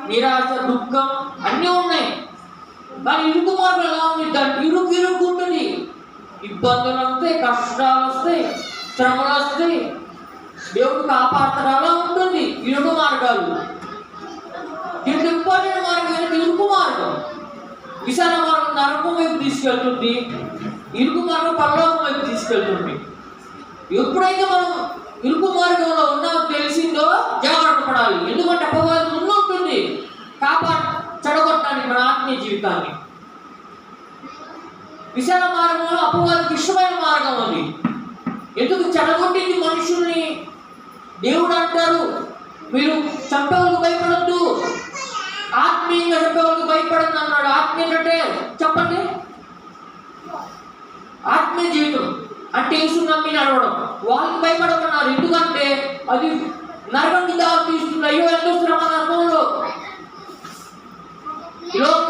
నిరాశ, దుఃఖం అన్నీ ఉన్నాయి. కానీ ఇరుకు మార్గం ఎలా ఉంది? ఇరుకు ఉంటుంది. ఇబ్బందులు వస్తాయి, కష్టాలు వస్తాయి, శ్రమలు వస్తాయి, దేవుడు కాపాడతారు. అలా ఉంటుంది ఇరుకు మార్గాలు. దీనికి ఇంపార్టెంట్ మార్గం ఏంటంటే ఇరుకు మార్గం. విశాల మార్గం నరకం వైపు తీసుకెళ్తుంది, ఇరుకు మార్గం పరలోకం వైపు తీసుకెళ్తుంది. ఎప్పుడైతే మనం ఇరుకు మార్గంలో ఉన్నామో తెలిసిందో జాగ్రత్త పడాలి. ఎందుకంటే అపవాదం ఉంటుంది చెడగొట్టడానికి మన ఆత్మీయ జీవితాన్ని. విశాల మార్గంలో అపవాదికి ఇష్టమైన మార్గం అది. ఎందుకు చెడగొట్టింది మనుషుల్ని? దేవుడు అంటారు, మీరు చంపేవాళ్ళకు భయపడద్దు, ఆత్మీయంగా చంపేవాళ్ళకు భయపడద్దు అన్నాడు. ఆత్మీయ అంటే చెప్పండి, ఆత్మీయ జీవితం అంటే యేసు నమ్మి నడవడం. వాళ్ళకి భయపడమన్నారు. ఎందుకంటే అది నరకంకి దారి తీస్తుంది. అయ్యో ఎంతో శ్రమ నరకంలో,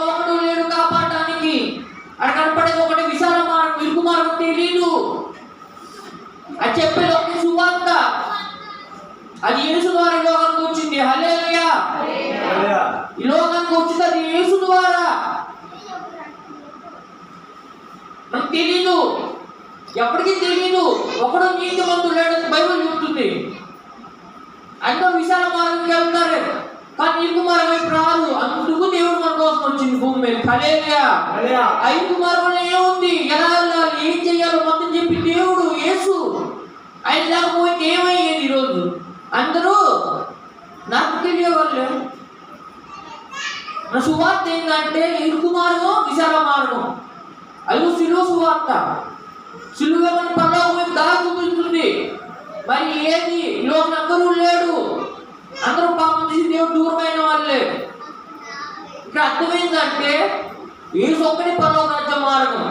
ఒకడు లేడు కాపాడటానికి. అది కనపడేది ఒకటి విశాల మార్గం, ఇరుకు మార్గం తెలీదు. అది చెప్పేది ఒకటి సువార్త. అది యేసు ద్వారా ఈ లోకానికి వచ్చింది. హల్లెలూయా. ఈ లోకానికి వచ్చింది అది యేసు ద్వారా. మనకు తెలీదు, ఎప్పటికీ తెలియదు. ఒకడు నీతిమంతుడు లేడని బైబిల్ చెప్తుంది. అందరూ విశాల మార్గంకి వెళ్తారు, కానీ ఇరుకు మార్గం వైపు రాదు. అందుకు దేవుడు మన కోసం వచ్చింది భూమి మీద. హల్లెలూయా. ఆ ఇరుకు మార్గంలో ఏముంది, ఎలా వెళ్ళాలి, ఏం చెయ్యాలో మొత్తం చెప్పి దేవుడు యేసు. ఆయన లేకపోతే ఏమయ్యేది? ఈరోజు అందరూ నాకు తెలియవాళ్ళు. నా సువార్త ఏంటంటే ఇరుకు మార్గం, విశాల మార్గం. అది సిలువ సువార్త. సిలువ మన పరలోకం వైపు దారి చూపిస్తుంది. మరి ఏది? ఈరోజు అందరూ లేడు, అందరూ పాపం చేసి దేవుడు దూరమైన వాళ్ళే. ఇక్కడ అర్థమైందంటే యేసు ఒక్కడే పరలోక రాజ్య మార్గం.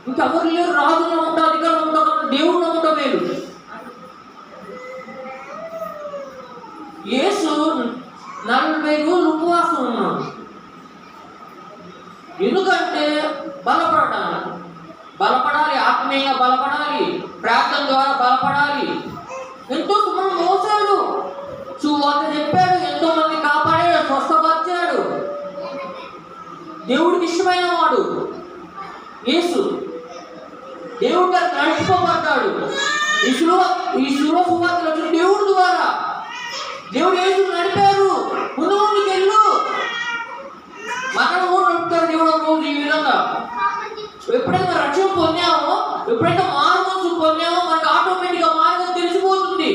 ఇంకెవరు లేరు. రాజు నమ్ముతా, అధికారులు నమ్ముతా, దేవుడు నమ్ముతా వేరు. యేసు 40 రోజులు ఉపవాసం ఉన్నాడు. ఎందుకంటే బలపడాలి, ఆత్మీయంగా బలపడాలి, ప్రార్థన ద్వారా బలపడాలి. ఎంతో మంది మోసాడు, సువార్త చెప్పాడు, ఎంతో మంది కాపాడాడు, స్వస్థపరిచాడు. దేవుడికి ఇష్టమైన వాడు యేసు. దేవుడు నడిచిపోబడ్డాడు. ఈ శిలువ సువార్తలు వచ్చిన దేవుడి ద్వారా. దేవుడు యేసు నడిపారు. ముందుకు వెళ్ళు, మనం కూడా నడుపుతాడు దేవుడు రోజు. ఈ విధంగా ఎప్పుడైతే రక్షణ పొందామో, ఎప్పుడైతే మార్గం పొందామో మనకు ఆటోమేటిక్గా మార్గం తెలిసిపోతుంది.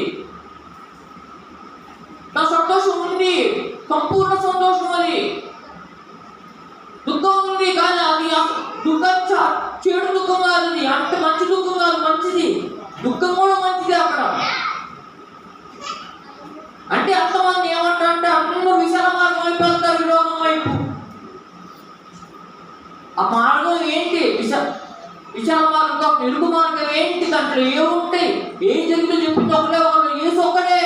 నా సంతోషం ఉంది, సంపూర్ణ సంతోషం. అది దుఃఖం ఉంది, కానీ అది దుఃఖం చెడు దుఃఖం కాదు. అంత మంచి దుఃఖం కాదు, మంచిది. దుఃఖం కూడా మంచిది. అక్కడ అంటే అంతమంది ఏమంటారంటే అందరూ విశాల మార్గం వైపు వెళ్తారు, విరోధం వైపు. ఆ మార్గం ఏంటి? విశాల మార్గం, ఇరుకు మార్గం ఏంటి? దాంట్లో ఏముంటాయి, ఏం జరిగిందో చెప్పింది ఒకటే ఒకడు, యేసు ఒకడే.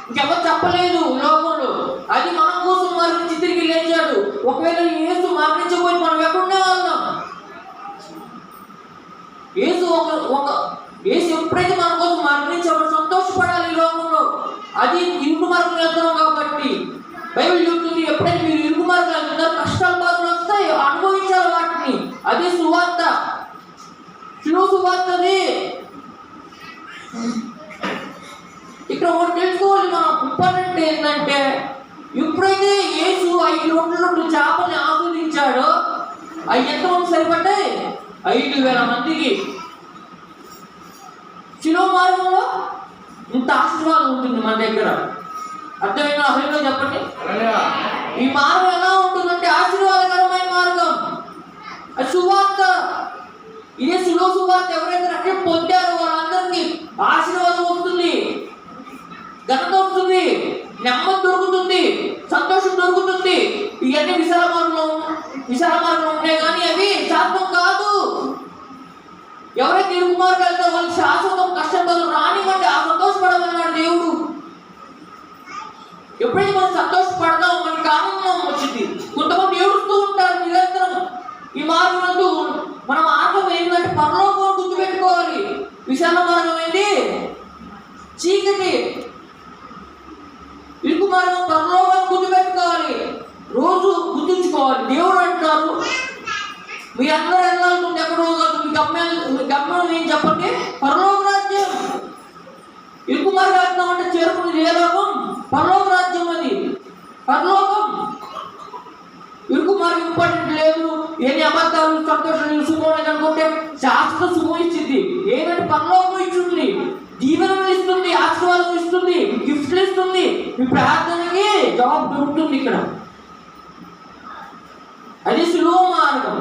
ఇంకెవరు చెప్పలేదు లోకంలో. అది మన కోసం మరణించి తిరిగి లేచాడు. ఒకవేళ యేసు మరణించకపోయి మనం ఎక్కడుండే వాళ్ళం? యేసు ఎప్పుడైతే మన కోసం మరణించామో సంతోషపడాలి ఈ లోకంలో. అది ఇరుకు మార్గం వెళ్తున్నాం కాబట్టి బైబిల్ చెప్తుంది, ఎప్పుడైతే మీరు ఇరుకు మార్గం వెళ్తున్నారు కష్టాలు బాధలు వస్తాయి, అనుభవించాలి వాటిని. అదే సువార్త, శిలువ సువార్తది. ఇక్కడ ఒకటి తెలుసుకోవాలి మనం. ఇంపార్టెంట్ ఏంటంటే ఎప్పుడైతే యేసు 5 రొట్టెలు 2 చేపల్ని ఆస్వాదించాడో అవి ఎంతమంది సరిపడ్డాయి? 5,000 మందికి. శిలువ మార్గంలో ఇంత ఆశీర్వాదం ఉంటుంది మన దగ్గర. అర్థమైనా? అసలు చెప్పండి, ఈ మార్గం ఎలా ఉంటుందంటే ఆశీర్వాదకరమైన మార్గం. అది సువార్త. ఇదే శిలువ సువార్త. ఎవరైతే రక్షణ పొందారో వాళ్ళందరికీ ఆశీర్వాదం వస్తుంది, ఘనత వస్తుంది, నెమ్మది దొరుకుతుంది, సంతోషం దొరుకుతుంది. ఇవన్నీ విశాల మార్గంలో ఉంటాయి, కానీ అవి శాశ్వతం కాదు. ఎవరైతే ఇరుకు మార్గం వెళ్తారో వాళ్ళకి శాశ్వతం కష్టం రానివ్వండి, ఆ సంతోషపడమన్నాడు దేవుడు. ఎప్పుడైతే మనం సంతోషపడతామో మనకి ఆనందం వచ్చింది. కొంతమంది ఏడుస్తూ ఉంటారు నిరంతరం. ఈ మార్గం మన మార్గం ఏంటంటే పరలోకం గుర్తుపెట్టుకోవాలి. విశాల మార్గం ఏంటి? చీకటి. ఇరుకు మార్గం పరలోకం గుర్తుపెట్టుకోవాలి, రోజు గుర్తుంచుకోవాలి. దేవుడు అంటారు, మీ అందరూ వెళ్ళాల్సింది ఎక్కడో కాదు, మీ గమ్యం ఏం చెప్పండి? పరలోక రాజ్యం. ఇరుకు మార్గం అంటే చేరుకునేది ఏ లోకం? పరలోక రాజ్యం. అది పరలోకం. ఇరుకు మార్గం ఇంపార్టెంట్ లేదు, ఎన్ని అబద్ధాలు సంతోషం సుఖం అనుకుంటే శాస్త్ర సుఖం ఇచ్చింది. ఏమంటే పరలోకం ఇస్తుంది, దీవెనలు ఇస్తుంది, ఆశీర్వాదం ఇస్తుంది, గిఫ్ట్లు ఇస్తుంది, మీ ప్రార్థనకి జవాబు దొరుకుతుంది ఇక్కడ. అది సులువు మార్గం.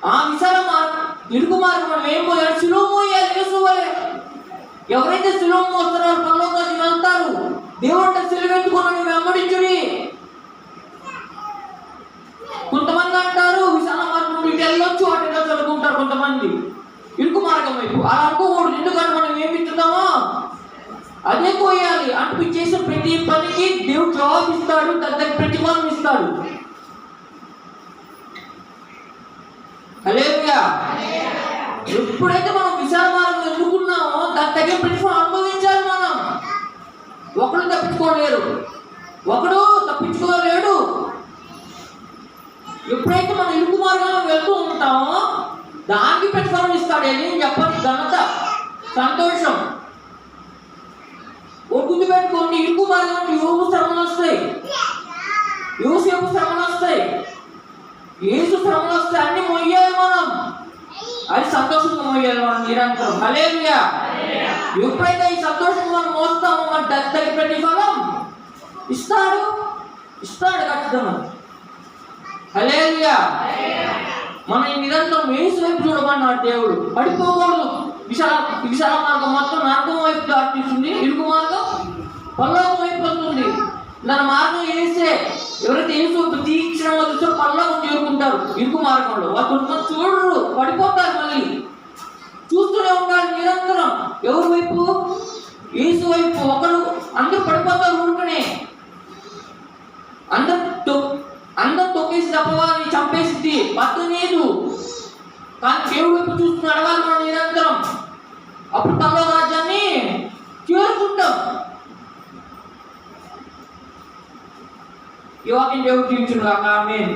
ఆ విశాల మార్గం, ఇరుకు మార్గం. మనం ఏం పోయాలి? సులువు మోయాలి. యేసువలే ఎవరైతే సులువు మోస్తారో పరలోకానికి వెళ్తారు. దేవుడు అంటే సిలువెత్తుకుని వెంబడించుడి. కొంతమంది అంటారు విశాల మార్గం ఇటు వెళ్ళొచ్చు, అటుగా చదువుకుంటారు కొంతమంది ఇరుకు మార్గం వైపు. అలా అనుకోకూడదు. ఎందుకంటే మనం ఏమి ఇస్తున్నామో అదే పోయాలి. అంటే చేసే ప్రతి పనికి దేవుడు జవాబు ఇస్తాడు, దానికి ప్రతిఫలం ఇస్తాడు. హల్లెలూయా. ఎప్పుడైతే మనం విశాల మార్గం ఎన్నుకున్నామో దాని తగిన ప్రతిఫలం అనుభవించాలి. మనం ఒకడు తప్పించుకోలేరు, ఒకడు తప్పించుకోలేడు. ఎప్పుడైతే మనం ఇరుకు మార్గంలో వెళ్తూ ఉంటామో దానికి ప్రతిఫలం ఇస్తాడు. ఏం చెప్పండి? ఘనత, సంతోషం. ఓ గుర్తుపెట్టుకోండి, ఇరుకు మార్గంలో యోగు శ్రమలు వస్తాయి, యోసేపు శ్రమలు వస్తాయి, యేసు శ్రమలు వస్తాయి. అన్ని మొయ్యాలి మనం. అది సంతోషంగా మొయ్యాలి మనం నిరంతరం. హల్లెలూయా. ఎప్పుడైతే ఈ సంతోషంగా మనం మోస్తామో మన తగిన ప్రతిఫలం ఇస్తాడు ఖచ్చితంగా. హల్లెలూయా. మన ఈ నిరంతరం యేసు వైపు చూడమన్నాడు దేవుడు. పడిపోకూడదు. విశాల మార్గం మొత్తం నరకం వైపు దాటిస్తుంది, ఇరుకు మార్గం పరలోకం వైపు వస్తుంది. దాని మార్గం వేస్తే ఎవరైతే యేసు తీక్షణ వదిలితో పరలోకం చేరుకుంటారు. ఇరుకు మార్గంలో వాళ్ళు చూడరు, పడిపోతారు. మళ్ళీ చూస్తూనే ఉండాలి నిరంతరం. ఎవరి వైపు? యేసు వైపు. ఒకరు అందరూ పడిపోతారు ఊరుకునే. అందరు తొక్కేసి తప్పవారిని చంపేసింది పట్టలేదు. కానీ దేవుడి వైపు చూస్తూ నడవాలి మనం నిరంతరం. అప్పుడు పరలోక రాజ్యాన్ని చేరుకుంటాం. ఈ వాక్యం దేవుడు జీవించును గాక. ఆమేన్.